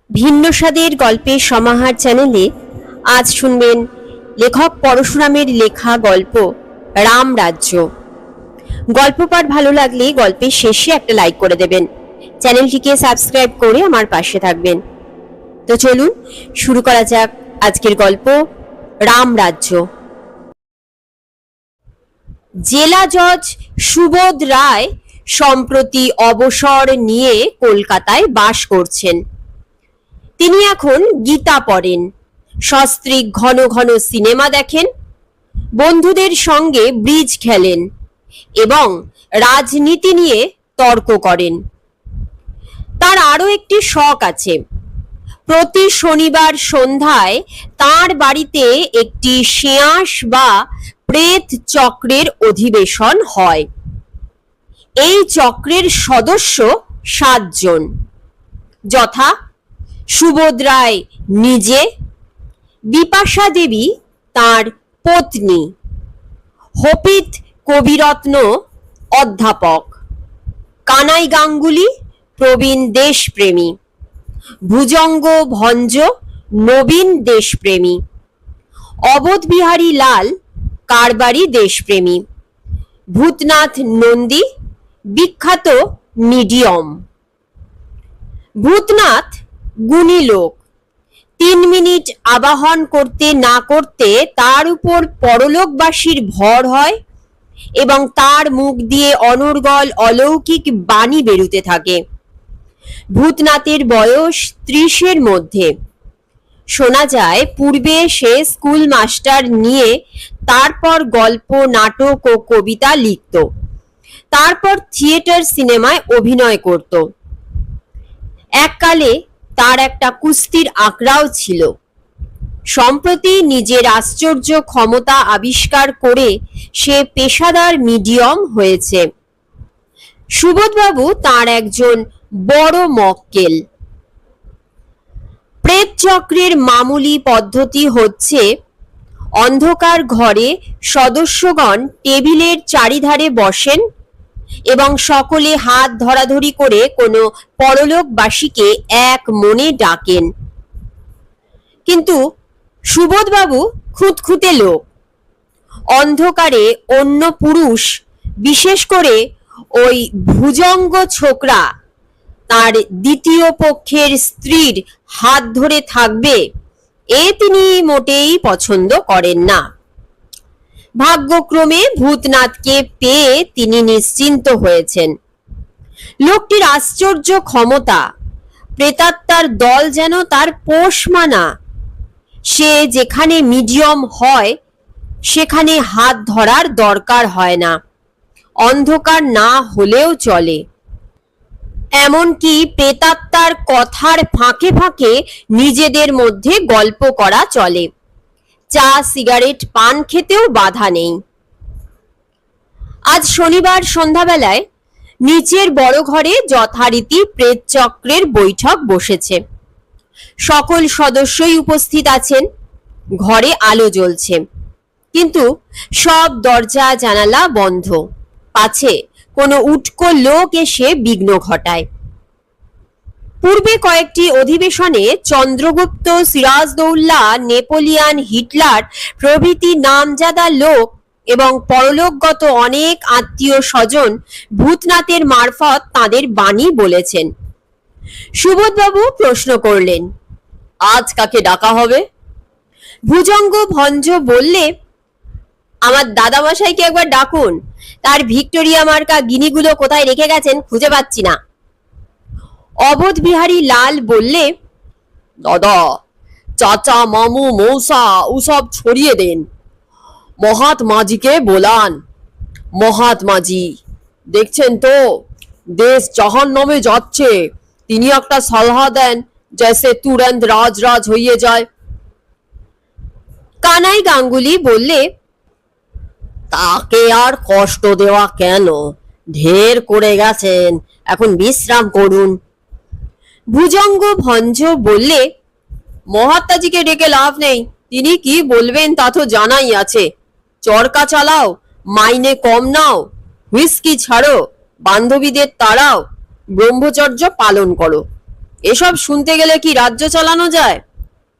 ভিন্ন স্বাদের গল্পের সমাহার চ্যানেলে আজ শুনবেন লেখক পরশুরামের লেখা গল্প রামরাজ্য। গল্প পাঠ ভালো লাগলে গল্পের শেষে একটা লাইক করে দেবেন, চ্যানেলটিকে সাবস্ক্রাইব করে আমার পাশে থাকবেন। তো চলুন শুরু করা যাক আজকের গল্প রামরাজ্য। জেলা জজ সুবোধ রায় সম্প্রতি অবসর নিয়ে কলকাতায় বাস করছেন। তিনি এখন গীতা পড়েন, সস্ত্রীক ঘন ঘন সিনেমা দেখেন, বন্ধুদের সঙ্গে ব্রিজ খেলেন এবং রাজনীতি নিয়ে তর্ক করেন। তার আরো একটি শখ আছে। প্রতি শনিবার সন্ধ্যায় তার বাড়িতে একটি সেয়াঁস বা প্রেত চক্রের অধিবেশন হয়। এই চক্রের সদস্য 7 জন, যথা সুবোধ রায় নিজে, বিপাশা দেবী তার পত্নী, হপিত কবিরত্ন অধ্যাপক, কানাই গাঙ্গুলি প্রবীণ দেশপ্রেমী, ভুজঙ্গ ভঞ্জ নবীন দেশপ্রেমী, অবোধ বিহারী লাল কারবারি দেশপ্রেমী, ভূতনাথ নন্দী বিখ্যাত মিডিয়ম। ভূতনাথ গুণী লোক। 3 মিনিট আবাহন করতে না করতে তার উপর পরলোকবাসীর ভর হয় এবং তার মুখ দিয়ে অনর্গল অলৌকিক বাণী বেরুতে থাকে। ভূতনাথের বয়স 30-এর মধ্যে। শোনা যায় পূর্বে সে স্কুল মাস্টার নিয়ে তারপর গল্প, নাটক ও কবিতা লিখত, তারপর থিয়েটার সিনেমায় অভিনয় করত। এককালে তার একটা কুস্তির আখড়াও ছিল। সম্প্রতি নিজের আশ্চর্য ক্ষমতা আবিষ্কার করে সে পেশাদার মিডিয়ম হয়েছে। সুবোধবাবু তার একজন বড় মক্কেল। প্রেত চক্রের মামুলি পদ্ধতি হচ্ছে, অন্ধকার ঘরে সদস্যগণ টেবিলের চারিধারে বসেন এবং সকলে হাত ধরাধরি করে কোনো পরলোকবাসীকে এক মনে ডাকেন। কিন্তু সুবোধবাবু খুঁতখুঁতে লোক। অন্ধকারে অন্য পুরুষ, বিশেষ করে ওই ভুজঙ্গ ছোকরা তার দ্বিতীয় পক্ষের স্ত্রীর হাত ধরে থাকবে, এ তিনি মোটেই পছন্দ করেন না। ভাগ্যক্রমে ভূতনাথকে পেয়ে তিনি নিশ্চিন্ত হয়েছেন। লোকটির আশ্চর্য ক্ষমতা, প্রেতাত্মার দল যেন তার পোষ মানা। সে যেখানে মিডিয়ম হয় সেখানে হাত ধরার দরকার হয় না, অন্ধকার না হলেও চলে। এমনকি প্রেতাত্মার কথার ফাঁকে ফাঁকে নিজেদের মধ্যে গল্প করা চলে। চা সিগারেট পান খেতেও বাধা নেই। আজ শনিবার সন্ধ্যাবেলায় নিচের বড় ঘরে যথারীতি প্রেত চক্রের বৈঠক বসেছে। সকল সদস্যই উপস্থিত আছেন। ঘরে আলো জ্বলছে, কিন্তু সব দরজা জানালা বন্ধ, পাছে কোনো উটকো লোক এসে বিঘ্ন ঘটায়। পূর্বে কয়েকটি অধিবেশনে চন্দ্রগুপ্ত, সিরাজদৌল্লা, নেপোলিয়ান, হিটলার প্রভৃতি নামজাদা লোক এবং পরলোকগত অনেক আত্মীয় স্বজন ভূতনাথের মারফত তাদের বাণী বলেছেন। সুবোধবাবু প্রশ্ন করলেন, আজ কাকে ডাকা হবে? ভুজঙ্গ ভঞ্জ বললে, আমার দাদামশাইকে একবার ডাকুন, তার ভিক্টোরিয়া মার্কা গিনিগুলো কোথায় রেখে গেছেন খুঁজে পাচ্ছি না। অবোধ বিহারী লাল বললে, দাদা, চাচা, মামু, মৌসা ওসব ছড়িয়ে দেন, মহাত্মাজিকে বোলান। মহাত্মাজি দেখছেন তো দেশ জাহান্নামে যাচ্ছে, তিনি একটা সালহা দেন জैसे তুরন্ত রাজ হয়ে যায়। কানাই গাঙ্গুলি বললে, তাকে আর কষ্ট দেওয়া কেন, ঢের করে গেছেন, এখন বিশ্রাম করুন। ভুজঙ্গ ভঞ্জ বললে, মহাত্মাজিকে ডেকে লাভ নেই, তিনি কি বলবেন তা তো জানাই আছে। চরকা চালাও, মাইনে কম নাও, হুইস্কি ছাড়ো, বান্ধবীদের তাড়াও, ব্রহ্মচর্য পালন করো। এসব শুনতে গেলে কি রাজ্য চালানো যায়?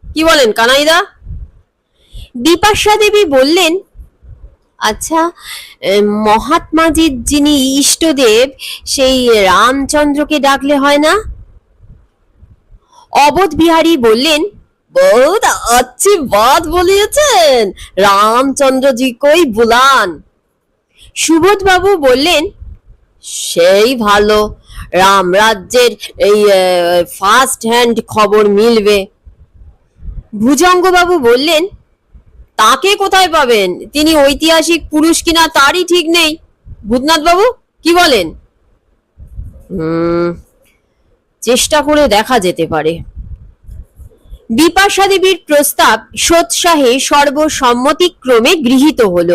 কি বলেন কানাইদা? বিপাশা দেবী বললেন, আচ্ছা, মহাত্মাজির যিনি ইষ্টদেব সেই রামচন্দ্রকে ডাকলে হয় না? অবোধ বিহারী বললেন, বহুত अच्छी बात বলিয়েছেন, রামচন্দ্রজি কই বুলান। সুবোধ বাবু বললেন, সেই ভালো, রাম রাজ্যের এই ফার্স্ট হ্যান্ড খবর মিলবে। ভুজঙ্গবাবু বললেন, তাকে কোথায় পাবেন? তিনি ঐতিহাসিক পুরুষ কিনা তারই ঠিক নেই। ভূতনাথ বাবু কি বলেন? চেষ্টা করে দেখা যেতে পারে। বিপাশা দেবীর প্রস্তাব সোৎসাহে সর্বসম্মতিক্রমে গৃহীত হল।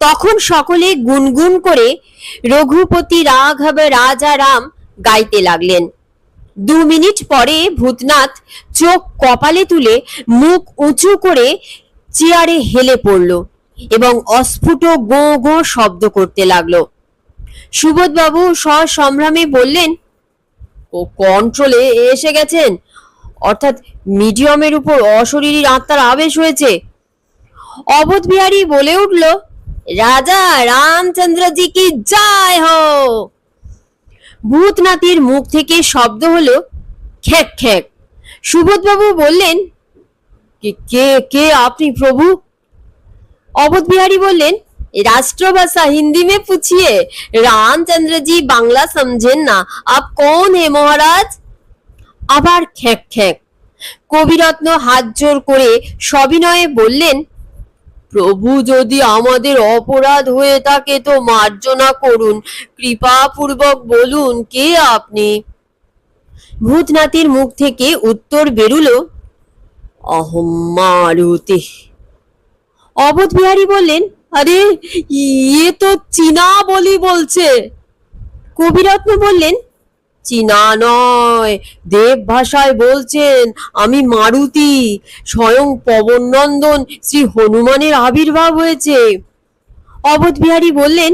তখন সকলে গুনগুন করে রঘুপতি রাঘব রাজা রাম গাইতে লাগলেন। 2 মিনিট পরে ভূতনাথ চোখ কপালে তুলে মুখ উঁচু করে চেয়ারে হেলে পড়ল এবং অস্ফুট গো গো শব্দ করতে লাগলো। সুবোধবাবু সসম্ভ্রমে বললেন, ও কন্ট্রোলে এসে গেছেন, অর্থাৎ মিডিয়ামের উপর অশরীরী আত্মার আবেশ হয়েছে। অবোধ বিহারী বলে উঠল, রাজা রামচন্দ্রজি কি জয় হো। ভূতনাথের মুখ থেকে শব্দ হলো খ্যাক খ্যাক। সুবোধবাবু বললেন, কে কে আপনি প্রভু? অবোধ বিহারী বললেন, राष्ट्रभाषा हिंदी में पूछिए, रामचंद्र जी बांग्ला समझेन ना, आप कौन है महाराज? আবার খ্যাক খ্যাক। কবিরত্ন হাত জোর করে সবিনয়ে বললেন, প্রভু যদি আমাদের অপরাধ হয়ে থাকে তো মার্জনা করুন, কৃপাপূর্বক বলুন কে আপনি। ভূতনাথের মুখ থেকে উত্তর বেরুলো, অহম মারুতি। অবোধ বিহারী বললেন, আরে ইয়ে তো চীনা বলি বলছে। কবিরত্ন বললেন, চীনা নয়, দেব ভাষায় বলছেন, আমি মারুতি, স্বয়ং পবন নন্দন শ্রী হনুমানের আবির্ভাব হয়েছে। অবোধ বিহারী বললেন,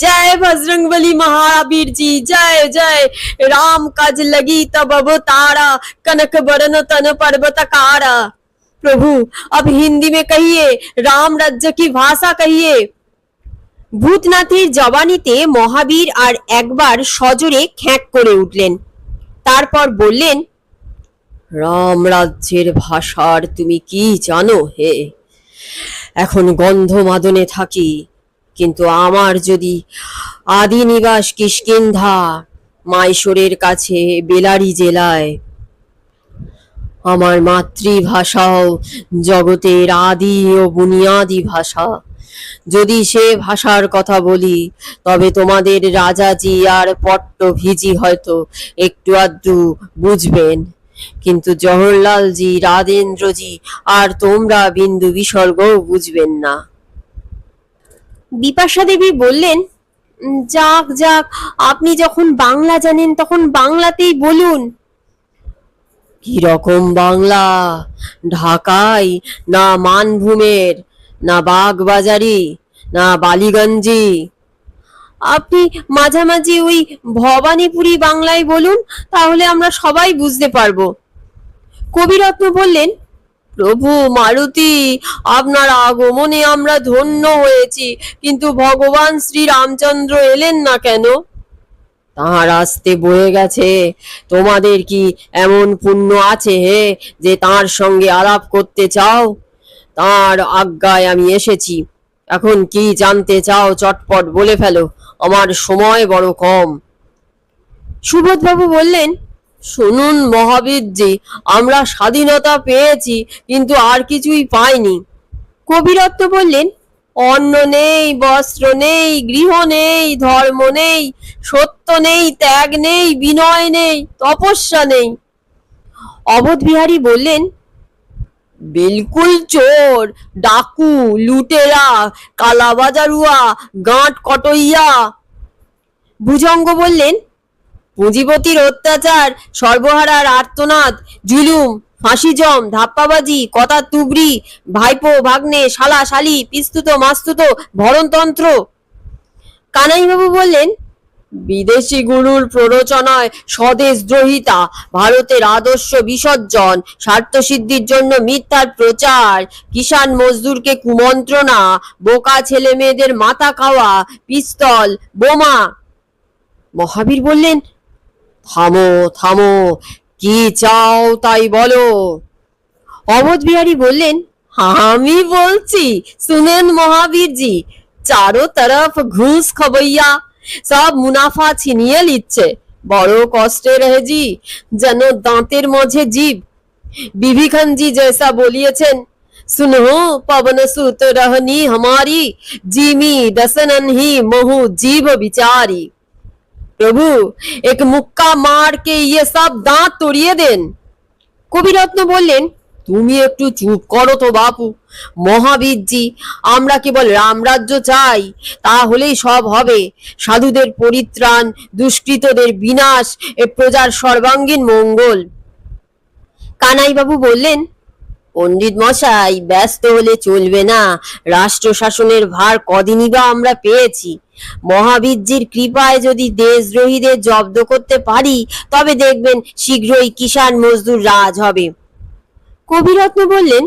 জয় বজরংবলী महावीर जी, जय जय, राम काज लगी तब अवतारा, कनक बरन तन पर्वतकारा। प्रभु अब हिंदी में कहिए, राम राज्य की भाषा कहिए। ভূতনাথের জবানিতে মহাবীর আর একবার সজোরে খ্যাঁক করে উঠলেন। তারপর বললেন, রাম রাজ্যের ভাষার তুমি কি জানো হে? এখন গন্ধমাদনে থাকি, কিন্তু আমার যদি আদি নিবাস কিষ্কিন্ধা, মাইশোরের কাছে বেলারি জেলায়, আমার মাতৃভাষাও জগতের আদি ও বুনিয়াদি ভাষা। যদি সে ভাষার কথা বলি তবে তোমাদের রাজাজি আর পট্টভিজি হয়তো একটু আধটু বুঝবেন, কিন্তু জওহরলালজি, রাজেন্দ্রজি আর তোমরা বিন্দু বিসর্গও বুঝবেন না। বিপাশা দেবী বললেন, যাক যাক, আপনি যখন বাংলা জানেন তখন বাংলাতেই বলুন। কিরকম বাংলা? ঢাকাই, না মানভূমের, না বাগবাজারি, না বালিগঞ্জি? আপনি মাঝামাঝি ওই ভবানীপুরি বাংলায় বলুন, তাহলে আমরা সবাই বুঝতে পারবো। কবিরত্ন বললেন, প্রভু মারুতি, আপনার আগমনে আমরা ধন্য হয়েছি, কিন্তু ভগবান শ্রী রামচন্দ্র এলেন না কেন? তাঁর আসতে বয়ে গেছে। তোমাদের কি এমন পুণ্য আছে হে যে তাঁর সঙ্গে আলাপ করতে চাও? তাঁর আজ্ঞায় আমি এসেছি। এখন কি জানতে চাও চটপট বলে ফেলো, আমার সময় বড় কম। সুবোধবাবু বললেন, শুনুন মহাবীরজি, আমরা স্বাধীনতা পেয়েছি, কিন্তু আর কিছুই পাইনি। কবিরত্ন বললেন, অন্ন নেই, বস্ত্র নেই, গৃহ নেই, ধর্ম নেই, সত্য নেই, ত্যাগ নেই, বিনয় নেই, তপস্যা নেই। অবোধ বিহারী বললেন, বিলকুল চোর, ডাকু, লুটেরা, কালাবাজারুয়া, গাঁট কটইয়া। ভুজঙ্গ বললেন, পুঁজিপতির অত্যাচার, সর্বহারার আর্তনাদ, জুলুম, ফাঁসিজম, ধাপ্পাবাজি, কথা তুবড়ি, ভাইপো ভাগ্নে, শালা শালি, পিস্তুত মাস্তুত, ভরণতন্ত্র। কানাইবাবু বললেন, বিদেশি গুরুর প্ররোচনায় স্বদেশদ্রোহিতা, ভারতের আদর্শ বিসর্জন, স্বার্থসিদ্ধির জন্য মিথ্যার প্রচার, কিষাণ মজদুরকে কুমন্ত্রণা, বোকা ছেলে মেয়েদের মাথা খাওয়া, পিস্তল, বোমা। মহাবীর বললেন, থামো থামো, কি চাও তাই বলো। অবধ বিহারী বললেন, আমি বলছি, শুনেন মহাবীর জি, চারো তরফ ঘুষ খবইয়া, সব মুনাফা ছিনিয়ে নিচ্ছে। বড় কষ্টে রহে জি, যেন দাঁতের মাঝে জীব। বিভীষণ জি जैसा बोलिएছেন, सुनो पवन सुत रहनी हमारी, जीमी दसनन ही महु जीव बिचारी। प्रभु एक मुक्का मार के ये सब दांत तोड़िए देन। কবিরত্ন বললেন, তুমি একটু চুপ করো তো বাপু। মহাবীরজি, আমরা কেবল রামরাজ্য চাই, তাহলেই সব হবে। সাধুদের পরিত্রাণ, দুষ্কৃতদের বিনাশ, এ প্রজার সর্বাঙ্গীন মঙ্গল। কানাইবাবু বললেন, পণ্ডিত মশাই, ব্যস্ত হলে চলবে না। রাষ্ট্র শাসনের ভার কদিনই বা আমরা পেয়েছি। মহাবীরজির কৃপায় যদি দেশদ্রোহীদের জব্দ করতে পারি, তবে দেখবেন শীঘ্রই কিষাণ মজদুর রাজ হবে। কবিরত্ন বললেন,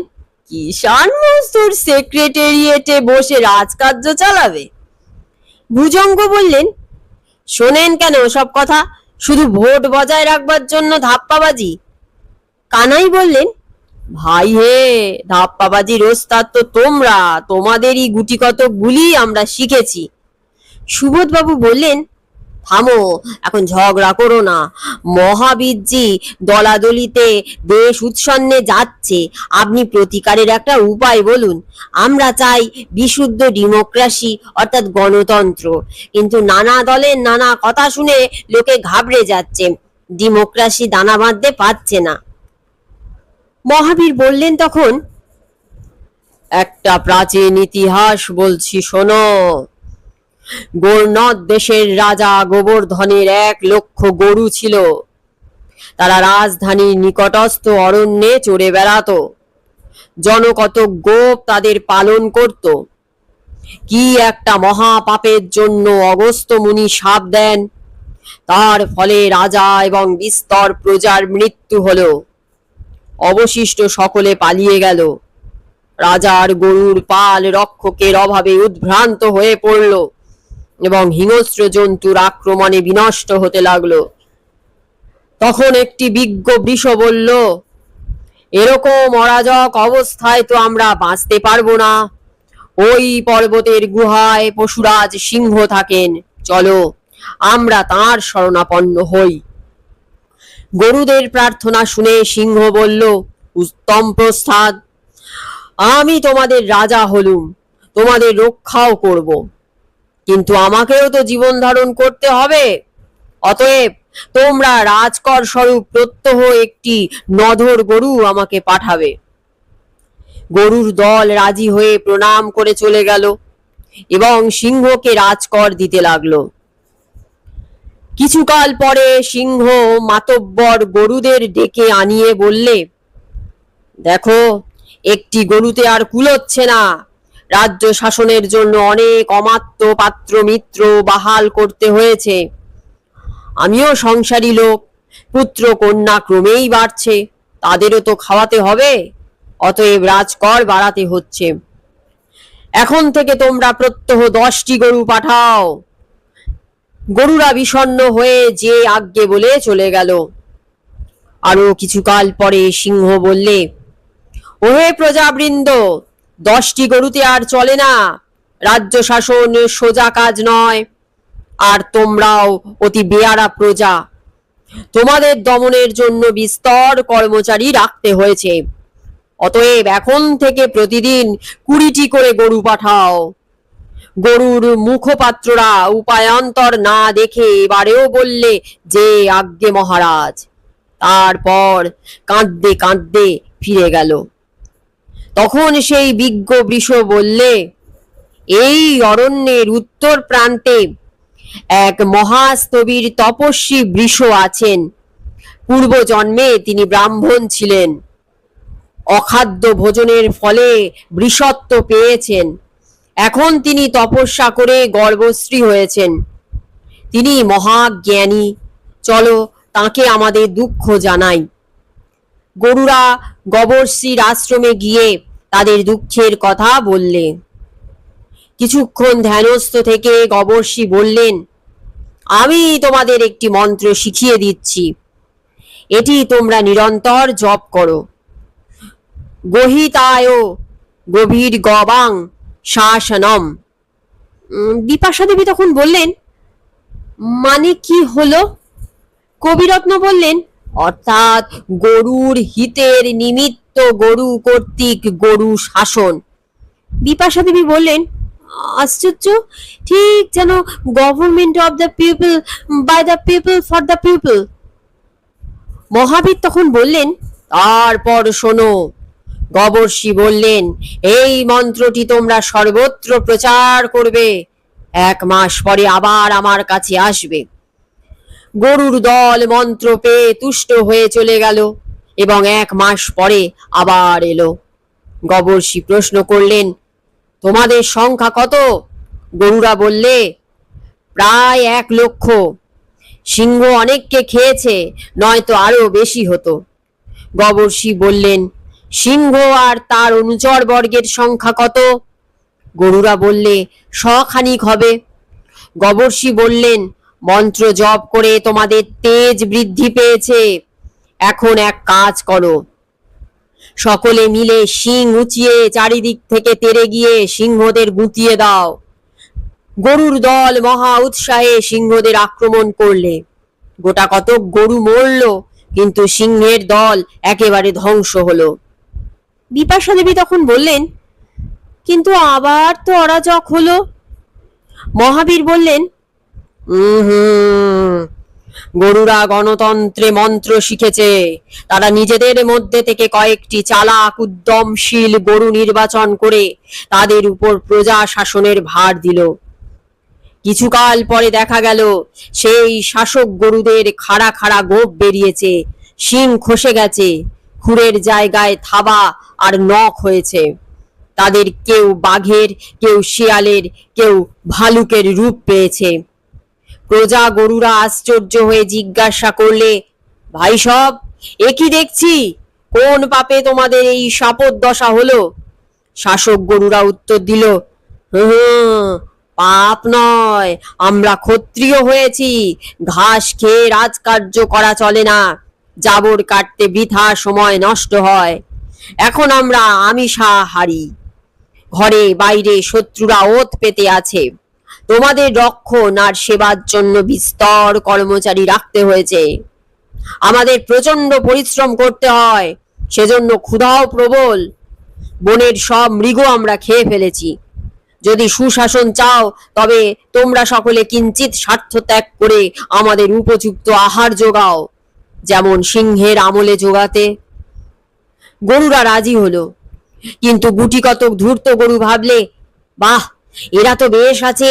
কিষাণ মজদুর সেক্রেটারিয়েটে বসে রাজকার্য চালাবে? ভুজঙ্গ বললেন, শোনেন কেন সব কথা, শুধু ভোট বজায় রাখবার জন্য ধাপ্পাবাজি। কানাই বললেন, ভাই হে, ধাপ্পাবাজির ওস্তাদ তো তোমরা, তোমাদেরই গুটিকতক গুলি আমরা শিখেছি। সুবোধবাবু বললেন, থামো, এখন ঝগড়া করো না। মহাবীরজি দলাদলিতে দেশ উৎসন্নে যাচ্ছে, আপনি প্রতিকারের একটা উপায় বলুন। আমরা চাই বিশুদ্ধ ডেমোক্রেসি, অর্থাৎ গণতন্ত্র, কিন্তু নানা দলের নানা কথা শুনে লোকে ঘাবড়ে যাচ্ছে, ডেমোক্রেসি দানা বাঁধতে পারছে না। মহাবীর বললেন তখন, একটা প্রাচীন ইতিহাস বলছি শোনো। গৌরনদ দেশের রাজা গোবর্ধনের 1,00,000 গরু ছিল। তারা রাজধানীর নিকটস্থ অরণ্যে চড়ে বেড়াতো। জনকতক গোপ তাদের পালন করত। কি একটা মহাপাপের জন্য অগস্ত্য মুনি শাপ দেন, তার ফলে রাজা এবং বিস্তর প্রজার মৃত্যু হলো। অবশিষ্ট সকলে পালিয়ে গেল। রাজার গরুর পাল রক্ষকের অভাবে উদ্ভ্রান্ত হয়ে পড়ল এবং হিংস্র জন্তুর আক্রমণে বিনষ্ট হতে লাগলো। তখন একটি বিজ্ঞ বৃষ বলল, এরকম অরাজক অবস্থায় তো আমরা বাঁচতে পারবো না। ওই পর্বতের গুহায় পশুরাজ সিংহ থাকেন, চলো আমরা তাঁর শরণাপন্ন হই। গরুদের প্রার্থনা শুনে সিংহ বলল, উত্তম প্রস্তাব, আমি তোমাদের রাজা হলুম, তোমাদের রক্ষাও করব, কিন্তু আমাকেও তো জীবন ধারণ করতে হবে। অতএব তোমরা রাজকর স্বরূপ প্রত্যহ একটি নধর গরু আমাকে পাঠাবে। গরুর দল রাজি হয়ে প্রণাম করে চলে গেল এবং সিংহকে রাজকর দিতে লাগলো। কিছুকাল পরে সিংহ মাতব্বর গরুদের ডেকে আনিয়ে বললে, দেখো, একটি গরুতে আর কুলোচ্ছে না। রাজ্য শাসনের জন্য অনেক অমাত্য পাত্র মিত্র বাহাল করতে হয়েছে। আমিও সংসারী লোক, পুত্র কন্যা ক্রমেই বাড়ছে, তাদেরও তো খাওয়াতে হবে, অতএব রাজকর বাড়াতে হচ্ছে। এখন থেকে তোমরা প্রত্যহ 10টি গরু পাঠাও। গরুরা বিষণ্ণ হয়ে যে আজ্ঞে বলে চলে গেল। আরো কিছুকাল পরে সিংহ বললে, ওহে প্রজাবৃন্দ, 10টি গরুতে আর চলে না। রাজ্য শাসন সোজা কাজ নয়, আর তোমরাও অতি বেয়ারা প্রজা। তোমাদের দমনের জন্য বিস্তর কর্মচারী রাখতে হয়েছে। অতএব এখন থেকে প্রতিদিন 20টি করে গরু পাঠাও। গরুর মুখপাত্ররা উপায়ান্তর না দেখে এবারেও বললে যে আজ্ঞে মহারাজ। তারপর কাঁদতে কাঁদতে ফিরে গেল। তখন সেই বিজ্ঞ বৃষ বললে, এই অরণ্যের উত্তর প্রান্তে এক মহাস্থবির তপস্বী বৃষ আছেন। পূর্বজন্মে তিনি ব্রাহ্মণ ছিলেন। অখাদ্য ভোজনের ফলে বৃষত্ব পেয়েছেন। এখন তিনি তপস্যা করে গর্ভশ্রী হয়েছেন। তিনি মহাজ্ঞানী, চলো তাকে আমাদের দুঃখ জানাই। গরুরা গবর্ষির আশ্রমে গিয়ে তাদের দুঃখের কথা বললে। কিছুক্ষণ ধ্যানস্থ থেকে গবর্ষি বললেন, আমি তোমাদের একটি মন্ত্র শিখিয়ে দিচ্ছি, এটি তোমরা নিরন্তর জপ করো। গহিতায় গভীর গবাং শাসনম। বিপাশা দেবী তখন বললেন, মানে কি হলো? কবিরত্ন বললেন, অর্থাৎ গরুর হিতের নিমিত্ত গরু কর্তৃক গরু শাসন। বিপাশা দেবী বললেন, আশ্চর্য, ঠিক যেন government of the people, by the people, for the people. Mahavir তখন বললেন, তারপর শোনো। গবর্ষি বললেন, এই মন্ত্রটি তোমরা সর্বত্র প্রচার করবে, 1 মাস পরে আবার আমার কাছে আসবে। গরুর দল মন্ত্র পেয়ে তুষ্ট হয়ে চলে গেল এবং 1 মাস পরে আবার এলো। গবর্ষি প্রশ্ন করলেন, তোমাদের সংখ্যা কত? গরুরা বললে, প্রায় 1 লক্ষ। সিংহ অনেককে খেয়েছে, নয়তো আরো বেশি হতো। গবর্ষি বললেন, সিংহ আর তার অনুচর বর্গের সংখ্যা কত? গরুরা বললে, 100 খানিক হবে। গবর্ষি বললেন, মন্ত্র জপ করে তোমাদের তেজ বৃদ্ধি পেয়েছে, এখন এক কাজ করো, সকলে মিলে শিং উঁচিয়ে চারিদিক থেকে তেড়ে গিয়ে সিংহদের গুঁতিয়ে দাও। গরুর দল মহা উৎসাহে সিংহদের আক্রমণ করলে। গোটা কতক গরু মরল, কিন্তু সিংহের দল একেবারে ধ্বংস হলো। বিপাশা দেবী তখন বললেন, কিন্তু আবার তো অরাজক হলো। মহাবীর বললেন, গরুরা গণতন্ত্রে মন্ত্র শিখেছে, তারা নিজেদের মধ্যে থেকে কয়েকটি চালাক উদ্যমশীল গরু নির্বাচন করে তাদের উপর প্রজা শাসনের ভার দিল। কিছুকাল পরে দেখা গেল সেই শাসক গরুদের খাড়া খাড়া গোঁফ বেরিয়েছে, শিং খসে গেছে, খুরের জায়গায় থাবা আর নখ হয়েছে। তাদের কেউ বাঘের, কেউ শিয়ালের, কেউ ভালুকের রূপ পেয়েছে। প্রজা গরুরা আশ্চর্য হয়ে জিজ্ঞাসা করলে, ভাই সব, এ কি দেখছি? কোন পাপে তোমাদের এই শাপদদশা হলো? শাসক গরুরা উত্তর দিল, পাপ নয়, আমরা ক্ষত্রিয় হয়েছি, ঘাস খেয়ে রাজকার্য করা চলে না, জাবর কাটতে বৃথা সময় নষ্ট হয়। এখন আমরা আমিষাহারী, ঘরে বাইরে শত্রুরা ওত পেতে আছে। তোমাদের রক্ষণ আর সেবার জন্য বিস্তর কর্মচারী রাখতে হয়েছে। আমাদের প্রচন্ড পরিশ্রম করতে হয়, সেজন্য ক্ষুধাও প্রবল। বনের সব মৃগ আমরা খেয়ে ফেলেছি। যদি সুশাসন চাও, তবে তোমরা সকলে কিঞ্চিত স্বার্থ ত্যাগ করে আমাদের উপযুক্ত আহার যোগাও, যেমন সিংহের আমলে যোগাতে। গরুরা রাজি হলো, কিন্তু গুটি কতক ধূর্ত গরু ভাবলে, বাহ, এরা তো বেশ আছে,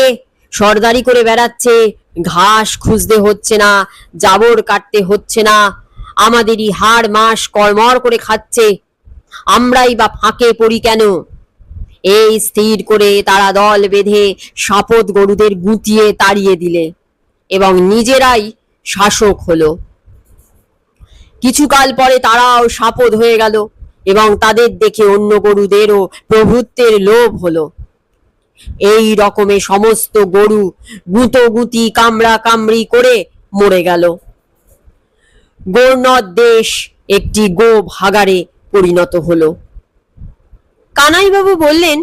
সর্দারি করে বেড়াচ্ছে, ঘাস খুঁজতে হচ্ছে না, জাবর কাটতে হচ্ছে না, আমাদেরই হাড় মাস কর্মর করে খাচ্ছে, আমরাই বা ফাঁকে পড়ি কেন? এই স্থির করে তারা দল বেঁধে শাপদ গরুদের গুঁতিয়ে তাড়িয়ে দিলে এবং নিজেরাই শাসক হলো। কিছুকাল পরে তারাও শাপদ হয়ে গেল এবং তাদের দেখে অন্য গরুদেরও প্রভুত্বের লোভ হলো। এই রকমে সমস্ত গরু গুঁতোগুঁতি কামড়া কামড়ি করে মরে গেল। গৌরনদ দেশ একটি গো ভাগাড়ে পরিণত হলো। কানাইবাবু বললেন,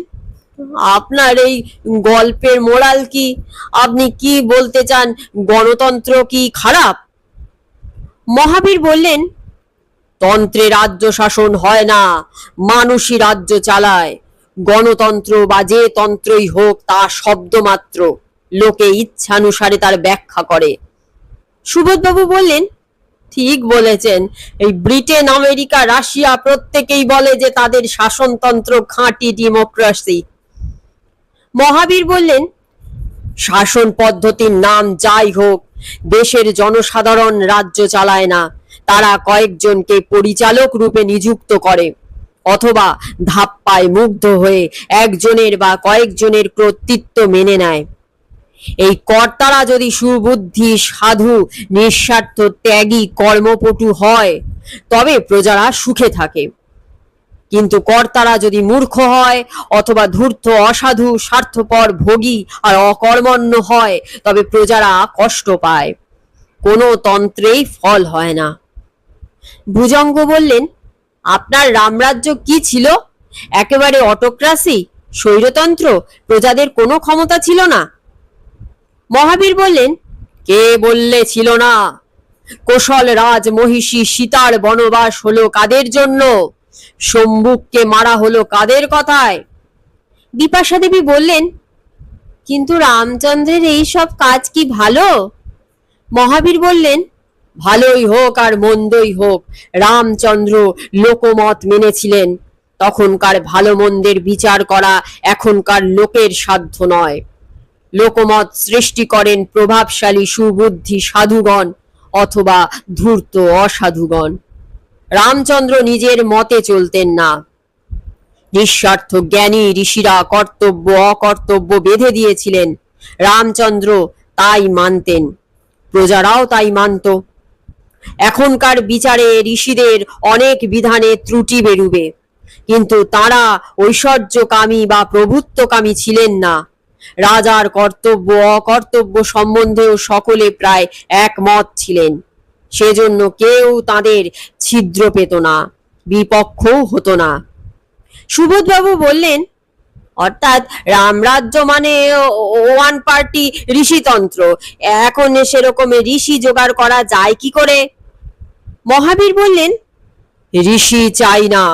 আপনার এই গল্পের মোরাল কি? আপনি কি বলতে চান, গণতন্ত্র কি খারাপ? মহাবীর বললেন, তন্ত্রে রাজ্য শাসন হয় না, মানুষই রাজ্য চালায়। গণতন্ত্র বা যে তন্ত্রই হোক, তা শব্দ মাত্র, লোকে ইচ্ছানুসারে তার ব্যাখ্যা করে। সুবোধবাবু বললেন, ঠিক বলেছেন, এই ব্রিটেন, আমেরিকা, রাশিয়া প্রত্যেকেই বলে যে তাদের শাসনতন্ত্র খাঁটি ডেমোক্রেসি। মহাবীর বললেন, শাসন পদ্ধতির নাম যাই হোক, দেশের জনসাধারণ রাজ্য চালায় না, তারা কয়েকজনকে পরিচালক রূপে নিযুক্ত করে, অথবা ধাপ্পায় মুগ্ধ হয়ে একজনের বা কয়েকজনের কর্তৃত্ব মেনে নেয়। এই কর্তারা যদি সুবুদ্ধি, সাধু, নিঃস্বার্থ, ত্যাগী, কর্মপটু হয় তবে প্রজারা সুখে থাকে। কিন্তু কর্তারা যদি মূর্খ হয় অথবা ধূর্ত, অসাধু, স্বার্থপর, ভোগী আর অকর্মণ্য হয় তবে প্রজারা কষ্ট পায়, কোনো তন্ত্রেই ফল হয় না। ভুজঙ্গ বললেন, আপনার রামরাজ্য কি ছিল? একেবারে অটোক্রাসি, স্বৈরতন্ত্র, প্রজাদের কোনো ক্ষমতা ছিল না? মহাবীর বললেন, কে বললে ছিল না? কোশল রাজ মহিষী সীতার বনবাস হলো কাদের জন্য? শম্ভুককে মারা হলো কাদের কথায়? বিপাশা দেবী বললেন, কিন্তু রামচন্দ্রের এই সব কাজ কি ভালো? মহাবীর বললেন, ভালোই হোক আর মন্দই হোক, রামচন্দ্র লোকমত মেনেছিলেন। তখনকার ভালো মন্দের বিচার করা এখনকার লোকের সাধ্য নয়। লোকমত সৃষ্টি করেন প্রভাবশালী সুবুদ্ধি সাধুগণ অথবা ধূর্ত অসাধুগণ। রামচন্দ্র নিজের মতে চলতেন না। নিঃস্বার্থ জ্ঞানী ঋষিরা কর্তব্য অকর্তব্য বেঁধে দিয়েছিলেন, রামচন্দ্র তাই মানতেন, প্রজারাও তাই মানত। এখনকার বিচারে ঋষিদের অনেক বিধানে ত্রুটি বেরুবে, কিন্তু তারা ঐশ্বর্যকামী বা প্রভুত্বকামী ছিলেন না। রাজার কর্তব্য অকর্তব্য সম্বন্ধেও সকলে প্রায় একমত ছিলেন, সেজন্য কেউ তাদের ছিদ্র পেত না, বিপক্ষও হতো না। সুবোধবাবু বললেন, অর্থাৎ রামরাজ্য মানে ওয়ান পার্টি ঋষিতন্ত্র, এখন সেরকম ঋষি জোগাড় করা যায় কি করে? মহাবীর বললেন, ঋষি চাই না।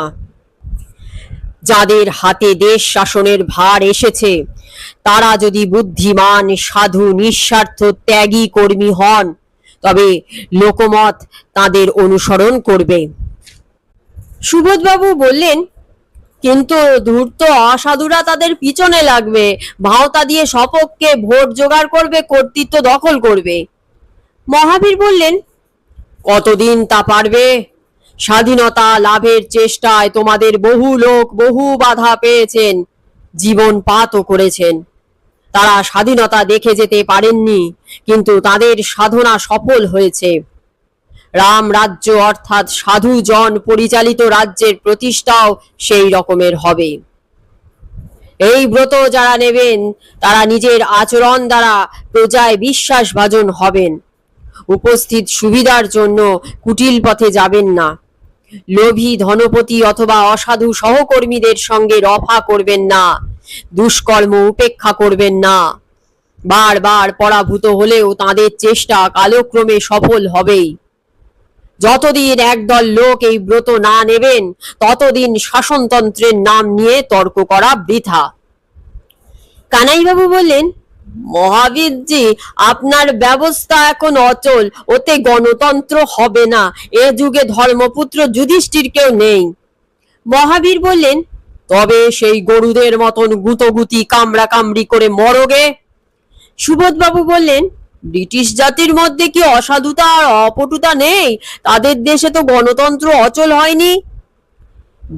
যাদের হাতে দেশ শাসনের ভার এসেছে তারা যদি বুদ্ধিমান, সাধু, নিঃস্বার্থ, ত্যাগী কর্মী হন তবে লোকমত তাদের অনুসরণ করবে। সুবোধবাবু বললেন, কিন্তু ধূর্ত অসাধুরা তাদের পিছনে লাগবে, ভাওতা দিয়ে সপক্ষে ভোট জোগাড় করবে, কর্তৃত্ব দখল করবে। মহাবীর বললেন, কতদিন তা পারবে? স্বাধীনতা লাভের চেষ্টায় তোমাদের বহু লোক বহু বাধা পেয়েছেন, জীবনপাতও করেছেন। তারা স্বাধীনতা দেখে যেতে পারেননি, কিন্তু তাদের সাধনা সফল হয়েছে। রাম রাজ্য অর্থাৎ সাধুজন পরিচালিত রাজ্যের প্রতিষ্ঠাও সেই রকমের হবে। এই ব্রত যারা নেবেন তারা নিজের আচরণ দ্বারা প্রজায় বিশ্বাসভাজন হবেন। উপস্থিত সুবিধার জন্য কুটিল পথে যাবেন না। লোভী ধনপতি অথবা অসাধু সহকর্মীদের সঙ্গে রফা করবেন না। দুষ্কর্ম উপেক্ষা করবেন না। বারবার পরাভূত হলেও তাদের চেষ্টা কালক্রমে সফল হবেই। যতদিন একদল লোক এই ব্রত না নেবেন ততদিন শাসনতন্ত্রের নাম নিয়ে তর্ক করা বৃথা। কানাইবাবু বললেন, মহাবীরজি, আপনার ব্যবস্থা এখন অচল, ওতে গণতন্ত্র হবে না। এ যুগে ধর্মপুত্র যুধিষ্ঠির কেউ নেই। মহাবীর বললেন, তবে সেই গরুদের মতন গুতগুতি কামড়া কামড়ি করে মরগে। সুবোধবাবু বললেন, ব্রিটিশ জাতির মধ্যে কি অসাধুতা আর অপটুতা নেই? তাদের দেশে তো গণতন্ত্র অচল হয়নি।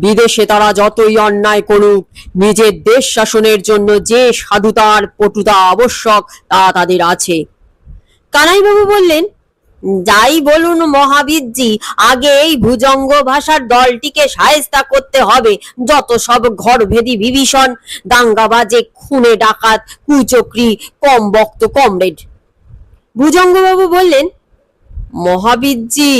বিদেশে তারা যতই অন্যায় করুক, নিজের দেশ শাসনের জন্য যে সাধুতা আর পটুতা আবশ্যক তা তাদের আছে। কানাইবাবু বললেন, যাই বলুন মহাবীরজি, আগে এই ভুজঙ্গ ভাষার দলটিকে শায়েস্তা করতে হবে। যত সব ঘরভেদি বিভীষণ, দাঙ্গাবাজে, খুনে ডাকাত, কুচক্রী, কম বক্ত কমরেড। ভুজঙ্গবাবু বললেন, মহাবীরজি,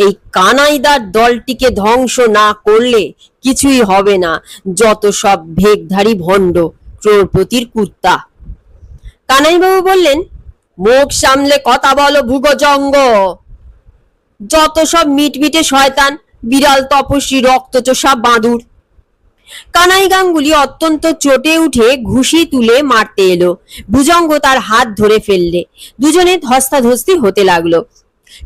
এই কানাইদার দলটিকে ধ্বংস না করলে কিছুই হবে না। যত সব ভেগধারী ভণ্ড, ক্রোড়পতির কুত্তা। কানাইবাবু বললেন, মুখ সামলে কথা বলো ভুজঙ্গ। যত সব মিটমিটে শয়তান, বিড়াল তপস্বী, রক্তচোষা বাঁদুর। কানাই গাঙ্গুলি অত্যন্ত চটে উঠে ঘুষি তুলে মারতে এলো। ভুজঙ্গ তার হাত ধরে ফেললে। দুজনে ধস্তাধস্তি হতে লাগলো।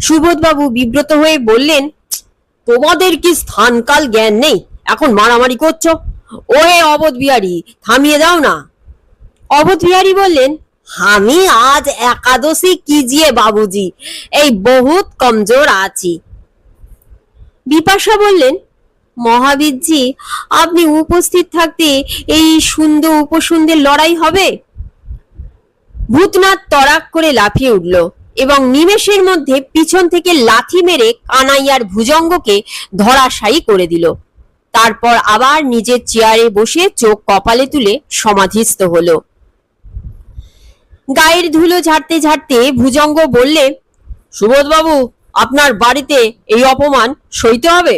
সুবোধবাবু বিব্রত হয়ে বললেন, তোমাদের কি স্থানকাল জ্ঞান নেই? এখন মারামারি করছো? ওহে অবোধ বিহারী, থামিয়ে দাও না। অবোধ বিহারী বললেন, আমি আজ একাদশী কিজিয়ে বাবুজি, এই বহুত কমজোর আছি। বিপাশা বললেন, মহাবীরজি, আপনি উপস্থিত থাকতে এই সুন্দর উপসুন্দর লড়াই হবে? ভূতনাথ তড়াক করে লাফিয়ে উঠল এবং নিমেষের মধ্যে পিছন থেকে লাথি মেরে কানাইয়ার ভুজঙ্গকে ধরাশায়ী করে দিল। তারপর আবার নিজের চেয়ারে বসে চোখ কপালে তুলে সমাধিস্থ হলো। গায়ের ধুলো ঝাড়তে ঝাড়তে ভুজঙ্গ বললে, সুবোধবাবু, আপনার বাড়িতে এই অপমান সইতে হবে?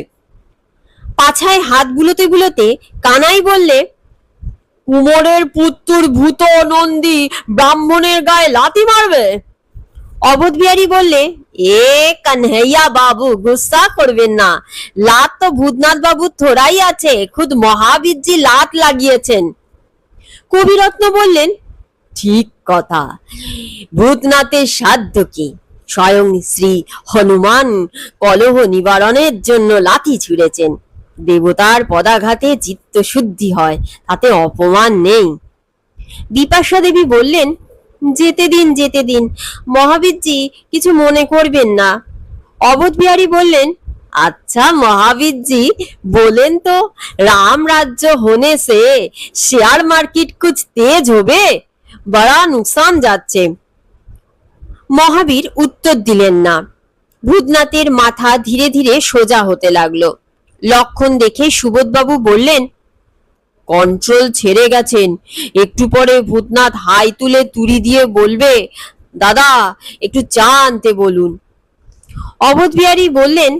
পাছায় হাত বুলোতে বুলোতে কানাই বললে, কুমোরের পুত্তুর ভূত নন্দী ব্রাহ্মণের গায়ে লাথি মারবে? অবোধ বিহারী বললে, এ কানহাইয়া বাবু, গুসা করবেন না। লাত তো ভূতনাথ বাবু থোড়াই আছে, খুদ মহাবীরজি লাত লাগিয়েছেন। কবিরত্ন বললেন, ঠিক কথা, ভূতনাথের সাধ্য কি? স্বয়ং শ্রী হনুমান কলহ নিবারণের জন্য লাথি ছুঁড়েছেন। দেবতার পদাঘাতে চিত্ত শুদ্ধি হয়, তাতে অপমান নেই। বিপাশা দেবী বললেন, যেতে দিন যেতে দিন, মহাবীরজি কিছু মনে করবেন না। অবোধ বিহারী বললেন, अच्छा महावीर जी, बोलें तो राम राज्य होने से शेयर मार्केट कुछ तेज होबे, बड़ा नुकसान যাচ্ছে। মহাবীর উত্তর দিলেন না। ভূতনাথের মাথা ধীরে ধীরে সোজা হতে লাগলো। লক্ষণ দেখে সুবোধবাবু বললেন, কন্ট্রোল ছেড়ে গেছেন। একটু পরে ভূতনাথ হাই তুলে তুড়ি দিয়ে বলবে, দাদা একটু চা আনতে বলুন। অবোধ বিহারী বললেন,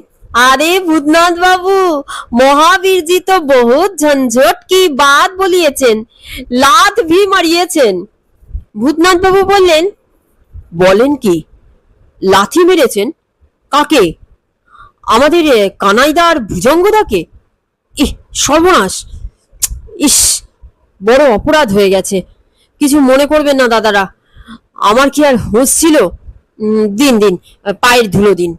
আরে ভূতনাথ বাবু, মহাবীর জি তো বহুত ঝঞ্ঝট কি বাত বলিয়েছেন, লাত ভি মারিয়েছেন। ভূতনাথ বাবু বললেন, বলেন কি? লাথি মেরেছেন? কাকে? আমাদের কানাইদার ভুজঙ্গদাকে? ইহ, সর্বনাশ! ইস, বড় অপরাধ হয়ে গেছে। কিছু মনে করবেন না দাদারা, আমার কি আর হুঁশ ছিল? দিন দিন, পায়ের ধুলো দিন।